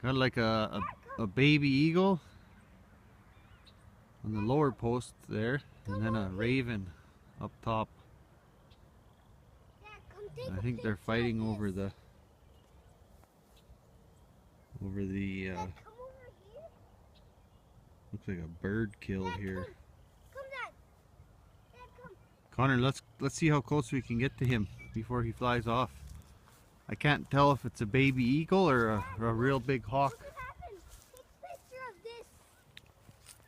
Got like a baby eagle on the lower post there, and then a raven up top. I think they're fighting over the looks like a bird kill here. Connor, let's see how close we can get to him before he flies off. I can't tell if it's a baby eagle or a real big hawk.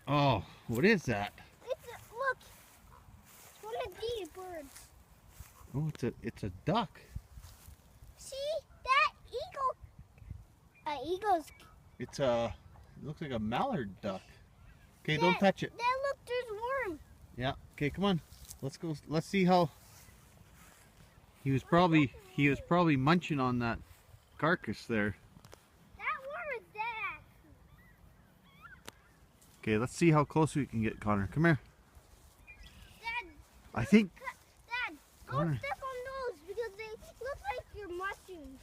Oh, what is that? Look, it's one of these birds. Oh, it's a duck. See that eagle? Eagles. It looks like a mallard duck. Okay, don't touch it. Look, there's worm. Yeah. Okay, come on. Let's go. Let's see how. He was probably munching on that carcass there. That worm is dead. Okay, let's see how close we can get, Connor. Come here. Dad. I think. Dad, don't Connor. step on those because they look like your mushrooms.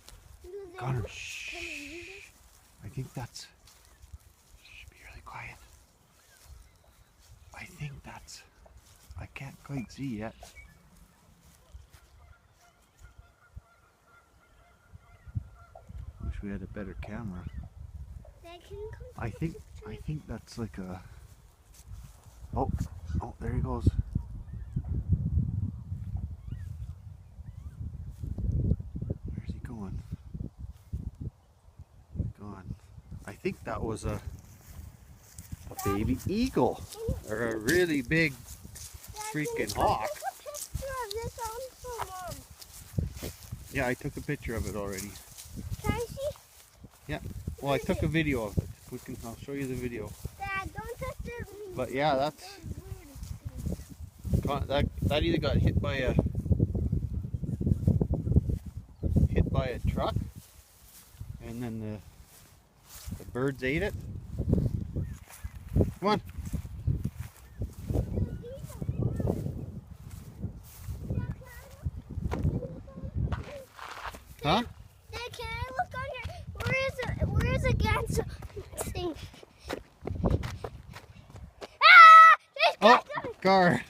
Connor, shh. I think that's. Shh, be really quiet. I think that's. I can't quite see yet. Wish we had a better camera. Dad, can you come I think that's like a. Oh, there he goes. Where's he going? He's gone. I think that was a baby eagle or a really big freaking hawk. Take a picture of this on for Mom. Yeah, I took a picture of it already. Can I see? Yeah. Well, I took a video of it. I'll show you the video. Dad, don't touch it. But yeah, that either got hit by a truck, and then the birds ate it. Come on. Huh? Dad, can I look under? Where is a ganso thing? Ah! Oh, car.